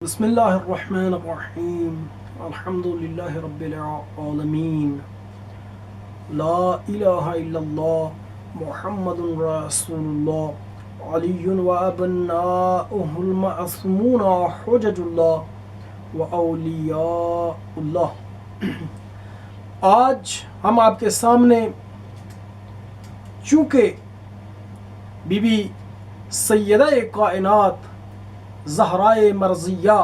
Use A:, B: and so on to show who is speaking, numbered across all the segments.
A: بسم اللہ الرحمن الرحیم الحمد للہ رب العالمین لا الہ الا اللہ محمد رسول اللہ علی و ابناؤہ المعصومون حجج اللہ و اولیاء اللہ۔ آج ہم آپ کے سامنے چونکہ بی بی سیدہ کائنات زہرائے مرضیہ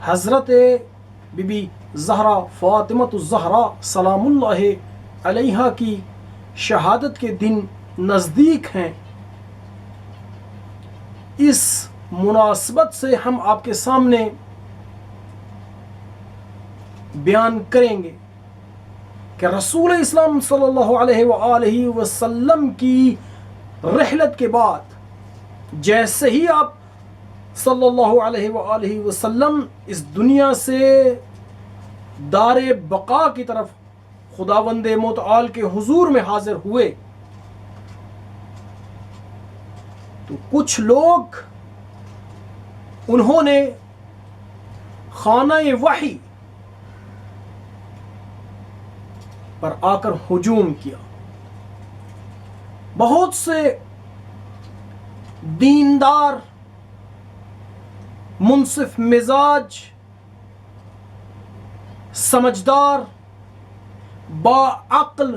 A: حضرت بی بی زہرا فاطمۃ الزہرا سلام اللہ علیہا کی شہادت کے دن نزدیک ہیں، اس مناسبت سے ہم آپ کے سامنے بیان کریں گے کہ رسول اسلام صلی اللہ علیہ وآلہ وسلم کی رحلت کے بعد جیسے ہی آپ صلی اللہ علیہ وآلہ وسلم اس دنیا سے دار بقا کی طرف خداوند متعال کے حضور میں حاضر ہوئے تو کچھ لوگ انہوں نے خانہ وحی پر آ کر ہجوم کیا۔ بہت سے دیندار، منصف مزاج، سمجھدار، باعقل،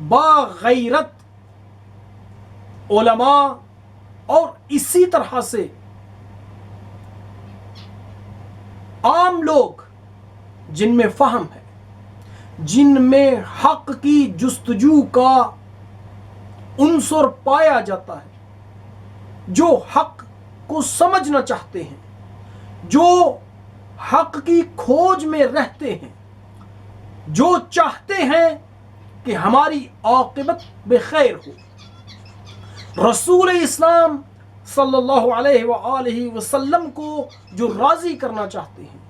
A: باغیرت علماء اور اسی طرح سے عام لوگ جن میں فہم ہے، جن میں حق کی جستجو کا عنصر پایا جاتا ہے، جو حق کو سمجھنا چاہتے ہیں، جو حق کی کھوج میں رہتے ہیں، جو چاہتے ہیں کہ ہماری عاقبت بخیر ہو، رسول اسلام صلی اللہ علیہ وآلہ وسلم کو جو راضی کرنا چاہتے ہیں،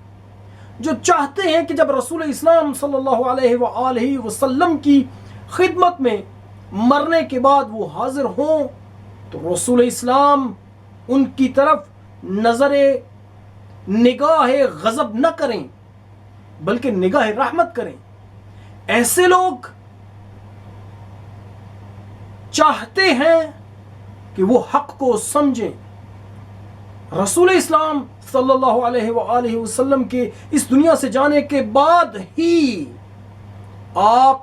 A: جو چاہتے ہیں کہ جب رسول اسلام صلی اللہ علیہ وآلہ وسلم کی خدمت میں مرنے کے بعد وہ حاضر ہوں تو رسول اسلام ان کی طرف نگاہ غضب نہ کریں بلکہ نگاہ رحمت کریں۔ ایسے لوگ چاہتے ہیں کہ وہ حق کو سمجھیں۔ رسول اسلام صلی اللہ علیہ وآلہ وسلم کے اس دنیا سے جانے کے بعد ہی آپ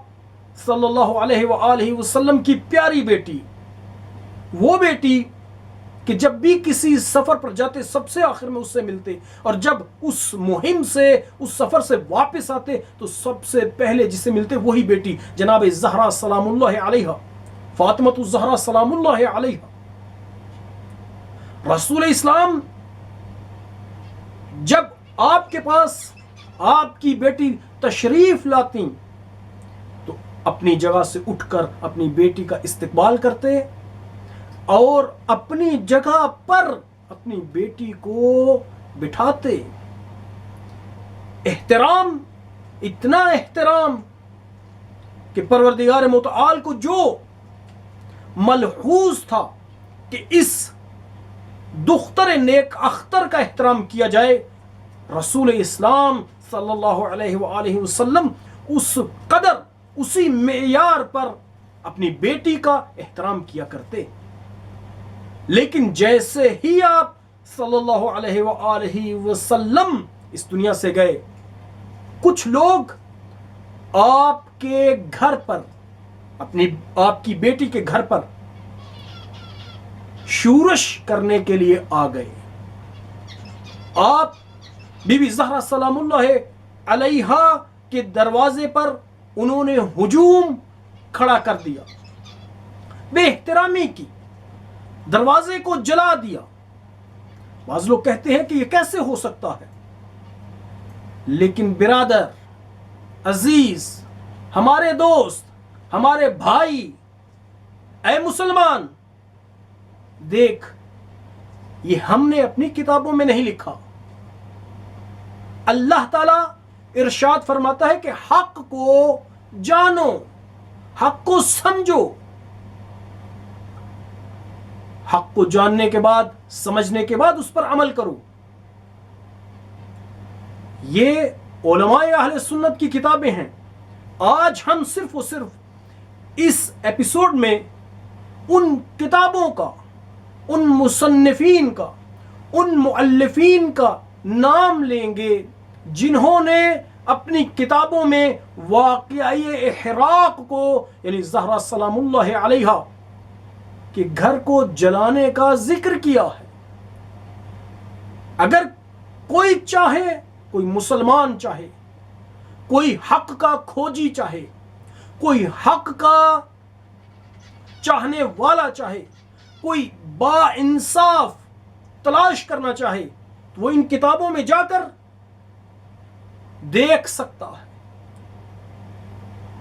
A: صلی اللہ علیہ وآلہ وسلم کی پیاری بیٹی، وہ بیٹی کہ جب بھی کسی سفر پر جاتے سب سے آخر میں اس سے ملتے، اور جب اس مہم سے، اس سفر سے واپس آتے تو سب سے پہلے جس سے ملتے وہی بیٹی جناب زہرا سلام اللہ علیہا، فاطمۃ الزہرا سلام اللہ علیہا۔ رسول اسلام جب آپ کے پاس آپ کی بیٹی تشریف لاتی تو اپنی جگہ سے اٹھ کر اپنی بیٹی کا استقبال کرتے اور اپنی جگہ پر اپنی بیٹی کو بٹھاتے۔ احترام، اتنا احترام کہ پروردگار متعال کو جو ملحوظ تھا کہ اس دختر نیک اختر کا احترام کیا جائے، رسول اسلام صلی اللہ علیہ وآلہ وسلم اس قدر، اسی معیار پر اپنی بیٹی کا احترام کیا کرتے۔ لیکن جیسے ہی آپ صلی اللہ علیہ وآلہ وسلم اس دنیا سے گئے، کچھ لوگ آپ کے گھر پر، آپ کی بیٹی کے گھر پر شورش کرنے کے لیے آ گئے۔ آپ بی بی زہرا سلام اللہ علیہا کے دروازے پر انہوں نے ہجوم کھڑا کر دیا، بے احترامی کی، دروازے کو جلا دیا۔ بعض لوگ کہتے ہیں کہ یہ کیسے ہو سکتا ہے، لیکن برادر عزیز، ہمارے دوست، ہمارے بھائی، اے مسلمان، دیکھ، یہ ہم نے اپنی کتابوں میں نہیں لکھا۔ اللہ تعالیٰ ارشاد فرماتا ہے کہ حق کو جانو، حق کو سمجھو۔ حق کو جاننے کے بعد، سمجھنے کے بعد اس پر عمل کرو۔ یہ علماء اہل سنت کی کتابیں ہیں. آج ہم صرف و صرف اس ایپیسوڈ میں ان کتابوں کا، ان مصنفین کا، ان مؤلفین کا نام لیں گے جنہوں نے اپنی کتابوں میں واقعہ احراق کو، یعنی زہرا سلام اللہ علیہا کے گھر کو جلانے کا ذکر کیا ہے. اگر کوئی چاہے، کوئی مسلمان چاہے، کوئی حق کا کھوجی چاہے، کوئی حق کا چاہنے والا چاہے، کوئی با انصاف تلاش کرنا چاہے تو وہ ان کتابوں میں جا کر دیکھ سکتا ہے.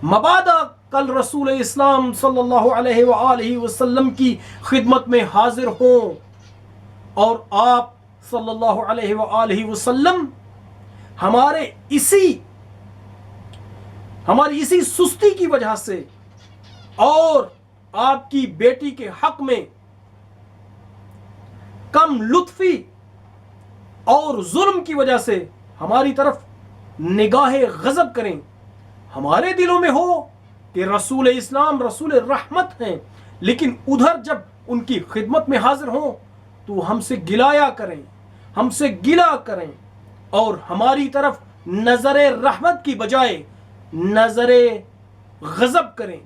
A: مبادا کل رسول اسلام صلی اللہ علیہ وآلہ وسلم کی خدمت میں حاضر ہوں اور آپ صلی اللہ علیہ وآلہ وسلم ہماری اسی سستی کی وجہ سے اور آپ کی بیٹی کے حق میں کم لطفی اور ظلم کی وجہ سے ہماری طرف نگاہ غضب کریں. ہمارے دلوں میں ہو کہ رسول اسلام رسول رحمت ہیں، لیکن ادھر جب ان کی خدمت میں حاضر ہوں تو ہم سے گلایا کریں، ہم سے گلا کریں اور ہماری طرف نظر رحمت کی بجائے نظر غضب کریں.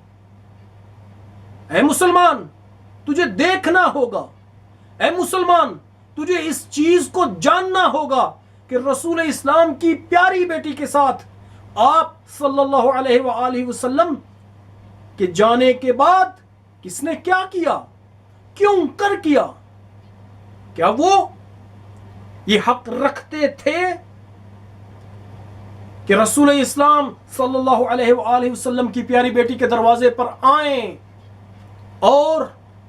A: اے مسلمان، تجھے دیکھنا ہوگا، اے مسلمان تجھے اس چیز کو جاننا ہوگا کہ رسول اسلام کی پیاری بیٹی کے ساتھ آپ صلی اللہ علیہ وآلہ وسلم کے جانے کے بعد کس نے کیا کیا، کیوں کر کیا. کیا وہ یہ حق رکھتے تھے کہ رسول اسلام صلی اللہ علیہ وآلہ وسلم کی پیاری بیٹی کے دروازے پر آئیں اور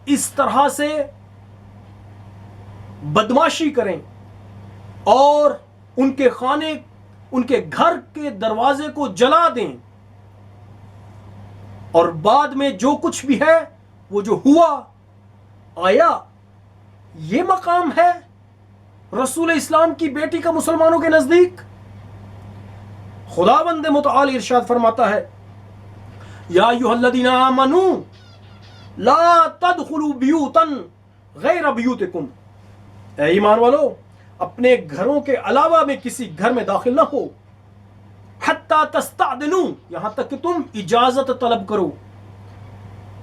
A: اس طرح سے بدماشی کریں اور ان کے خانے، ان کے گھر کے دروازے کو جلا دیں، اور بعد میں جو کچھ بھی ہے وہ جو ہوا؟ آیا یہ مقام ہے رسول اسلام کی بیٹی کا مسلمانوں کے نزدیک؟ خداوند متعال ارشاد فرماتا ہے، یا ایھا الذین آمنوا لا تدخلوا بیوتا غیر بیوتکم، اے ایمان والو اپنے گھروں کے علاوہ میں کسی گھر میں داخل نہ ہو، حتی تستأذنوا، یہاں تک کہ تم اجازت طلب کرو،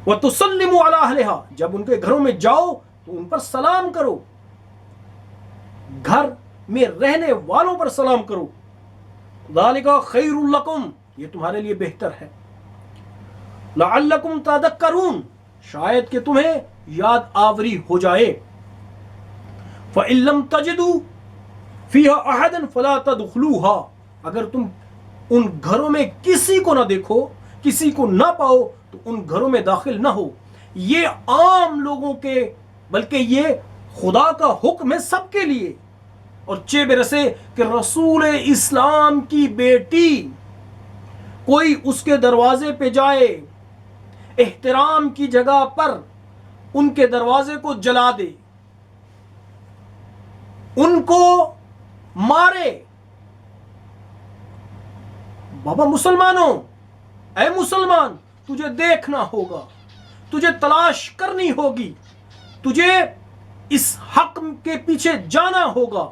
A: وتسلموا علی اہلہا، جب ان کے گھروں میں جاؤ تو ان پر سلام کرو، گھر میں رہنے والوں پر سلام کرو. ذالک خیر لکم، یہ تمہارے لیے بہتر ہے. لعلکم تذکرون، شاید کہ تمہیں یاد آوری ہو جائے. فَإِن لَّمْ تَجِدُوا فِيهَا أَحَدًا فَلَا تَدْخُلُوهَا، اگر تم ان گھروں میں کسی کو نہ دیکھو، کسی کو نہ پاؤ تو ان گھروں میں داخل نہ ہو. یہ عام لوگوں کے بلکہ یہ خدا کا حکم ہے سب کے لیے. اور چہ برسے کہ رسول اسلام کی بیٹی کوئی اس کے دروازے پہ جائے، احترام کی جگہ پر ان کے دروازے کو جلا دے، ان کو مارے. بابا مسلمانوں، اے مسلمان تجھے دیکھنا ہوگا، تجھے تلاش کرنی ہوگی، تجھے اس حق کے پیچھے جانا ہوگا،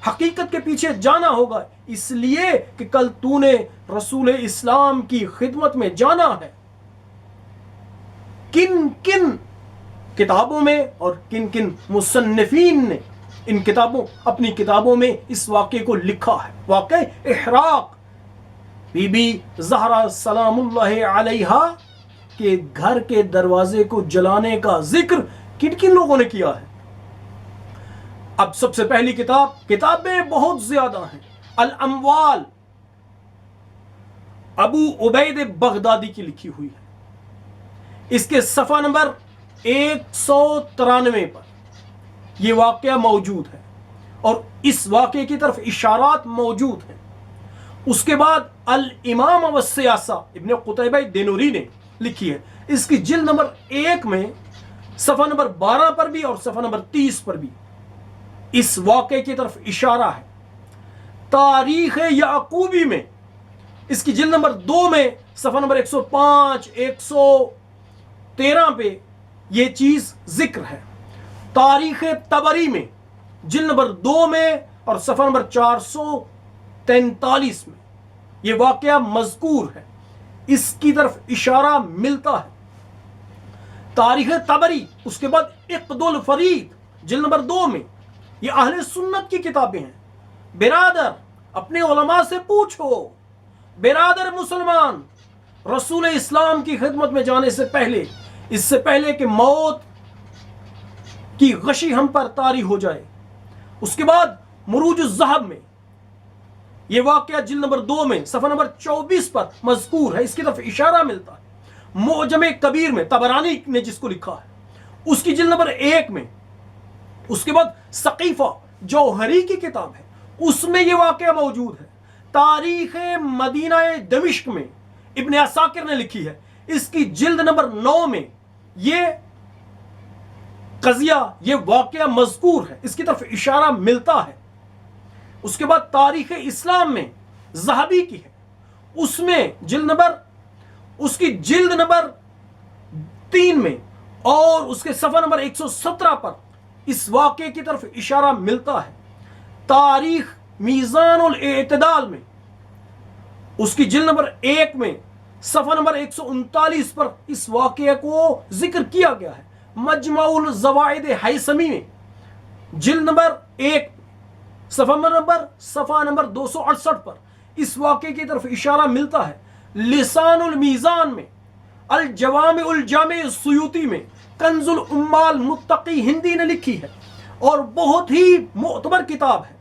A: حقیقت کے پیچھے جانا ہوگا، اس لیے کہ کل تو نے رسول اسلام کی خدمت میں جانا ہے. کن کن کتابوں میں اور کن کن مصنفین نے اپنی کتابوں میں اس واقعے کو لکھا ہے. واقعہ احراق بی بی زہرا سلام اللہ علیہا کے گھر کے دروازے کو جلانے کا ذکر کن کن لوگوں نے کیا ہے. اب سب سے پہلی کتابیں بہت زیادہ ہیں. الاموال ابو عبید بغدادی کی لکھی ہوئی ہے. اس کے صفحہ نمبر 193 پر یہ واقعہ موجود ہے اور اس واقعے کی طرف اشارات موجود ہیں. اس کے بعد الامام والسیاسہ ابن قتیبہ دینوری نے لکھی ہے. اس کی جلد نمبر 1 میں صفحہ نمبر 12 پر بھی اور صفحہ نمبر 30 پر بھی اس واقعے کی طرف اشارہ ہے. تاریخ یعقوبی میں اس کی جلد نمبر 2 میں صفحہ نمبر 105 113 پہ یہ چیز ذکر ہے. تاریخ طبری میں جلد نمبر 2 میں اور صفحہ نمبر 443 میں یہ واقعہ مذکور ہے، اس کی طرف اشارہ ملتا ہے. تاریخ طبری، اس کے بعد عقد الفرید جلد نمبر 2 میں، یہ اہل سنت کی کتابیں ہیں. برادر اپنے علماء سے پوچھو، برادر مسلمان، رسول اسلام کی خدمت میں جانے سے پہلے، اس سے پہلے کہ موت کی غشی ہم پر طاری ہو جائے، اس کے بعد مروج الذہب میں یہ واقعہ جلد نمبر 2 میں صفحہ نمبر 24 پر مذکور ہے، اس کی طرف اشارہ ملتا ہے. معجم کبیر میں طبرانی نے جس کو لکھا ہے اس کی جلد نمبر 1 میں، اس کے بعد سقیفہ جوہری کی کتاب ہے اس میں یہ واقعہ موجود ہے. تاریخ مدینہ دمشق میں ابن عساکر نے لکھی ہے، اس کی جلد نمبر 9 میں یہ قضیہ، یہ واقعہ مذکور ہے، اس کی طرف اشارہ ملتا ہے. اس کے بعد تاریخ اسلام میں ذہبی کی ہے، اس میں اس کی جلد نمبر 3 میں اور اس کے صفحہ نمبر 117 پر اس واقعے کی طرف اشارہ ملتا ہے. تاریخ میزان الاعتدال میں اس کی جلد نمبر 1 میں صفحہ نمبر 139 پر اس واقعے کو ذکر کیا گیا ہے. مجمع الزوائد ہیثمی میں جلد نمبر 1 صفحہ نمبر 268 پر اس واقعے کی طرف اشارہ ملتا ہے. لسان المیزان میں، الجوامع الجامع السیوطی میں، کنز العمال متقی ہندی نے لکھی ہے اور بہت ہی معتبر کتاب ہے.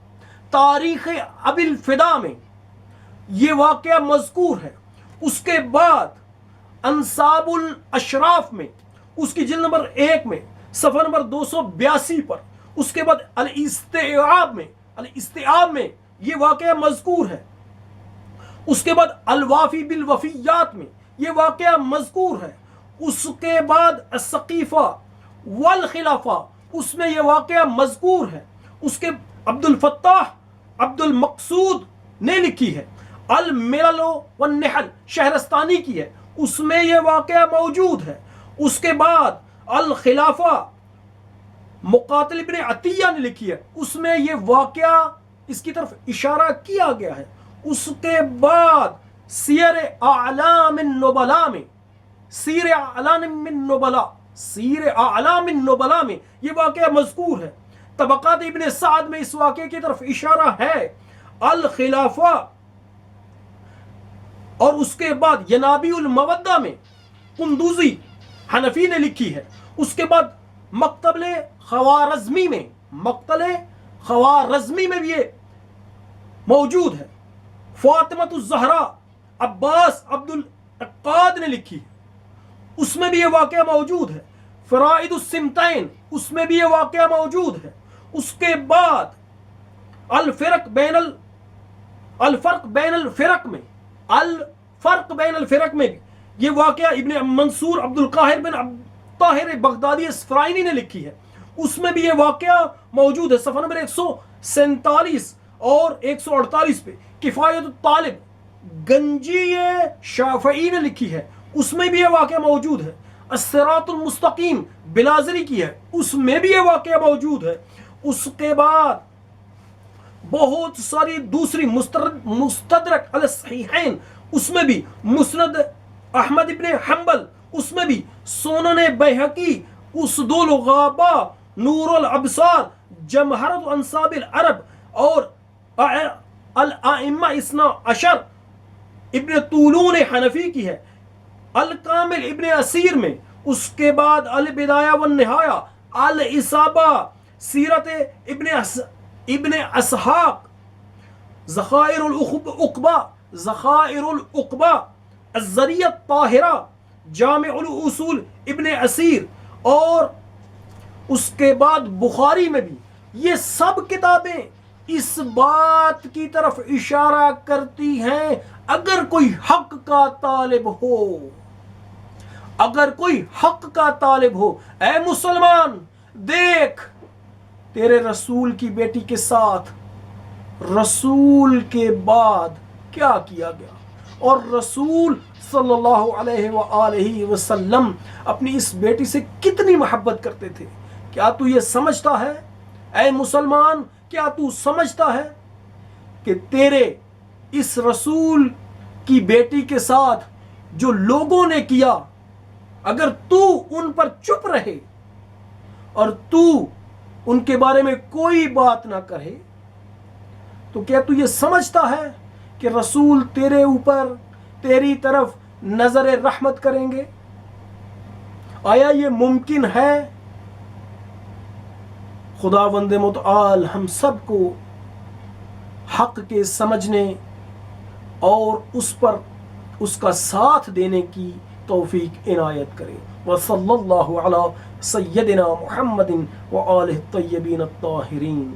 A: تاریخ ابی الفدا میں یہ واقعہ مذکور ہے. اس کے بعد انصاب الاشراف میں اس کی جلد نمبر 1 میں صفحہ نمبر 282 پر، اس کے بعد الاستیعاب میں یہ واقعہ مذکور ہے. اس کے بعد الوافی بالوفیات میں یہ واقعہ مذکور ہے. اس کے بعد السقیفہ والخلافہ اس میں یہ واقعہ مذکور ہے. اس کے عبد الفتاح عبد المقصود نے لکھی ہے. الملل والنحل شہرستانی کی ہے، اس میں یہ واقعہ موجود ہے. اس کے بعد الخلافہ مقاتل ابن عطیہ نے لکھی ہے، اس میں یہ واقعہ اس کی طرف اشارہ کیا گیا ہے. اس کے بعد سیر اعلام النبلاء میں یہ واقعہ مذکور ہے. طبقات ابن سعد میں اس واقعے کی طرف اشارہ ہے. الخلافہ اور اس کے بعد ینابیع المودہ میں قندوزی حنفی نے لکھی ہے. اس کے بعد مقتل خوارزمی میں بھی یہ موجود ہے. فاطمۃ الزہرا عباس عبد العقاد نے لکھی ہے، اس میں بھی یہ واقعہ موجود ہے. فرائد السمتین اس میں بھی یہ واقعہ موجود ہے. اس کے بعد الفرق بین الفرق میں بھی یہ واقعہ ابن منصور عبد القاہر بن طاہر بغدادی اسفرائینی نے لکھی ہے، اس میں بھی یہ واقعہ موجود ہے. صفحہ نمبر 147 اور 148 پہ کفایت الطالب گنجی شافعی نے لکھی ہے، اس میں بھی یہ واقعہ موجود ہے. الصراط المستقیم بلازری کی ہے، اس میں بھی یہ واقعہ موجود ہے. اس کے بعد بہت ساری دوسری مستدرک علی الصحیحین اس میں بھی، مسند احمد ابن حنبل اس میں بھی، سنن بیہقی، اسد الغابہ، نور الابصار، جمہرۃ انصاب العرب اور الائمہ اثنا عشر ابن طولون حنفی کی ہے. الکامل ابن اسیر میں. اس کے بعد البدایہ والنہایہ، الاصابہ، سیرت ابن اسحاق، ذخائر العقبہ، الذریہ الطاہرہ، جامع الاصول ابن اسیر، اور اس کے بعد بخاری میں بھی. یہ سب کتابیں اس بات کی طرف اشارہ کرتی ہیں اگر کوئی حق کا طالب ہو، اے مسلمان دیکھ، تیرے رسول کی بیٹی کے ساتھ رسول کے بعد کیا کیا گیا، اور رسول صلی اللہ علیہ وآلہ وسلم اپنی اس بیٹی سے کتنی محبت کرتے تھے۔ کیا تو یہ سمجھتا ہے اے مسلمان، کیا تو سمجھتا ہے کہ تیرے اس رسول کی بیٹی کے ساتھ جو لوگوں نے کیا، اگر تو ان پر چپ رہے اور تو ان کے بارے میں کوئی بات نہ کرے، تو کیا تو یہ سمجھتا ہے کہ رسول تیرے اوپر، تیری طرف نظر رحمت کریں گے؟ آیا یہ ممکن ہے؟ خداوند متعال ہم سب کو حق کے سمجھنے اور اس پر اس کا ساتھ دینے کی توفیق عنایت کرے۔ وصلی اللہ علی سیدنا محمد وآلہ الطیبین الطاہرین۔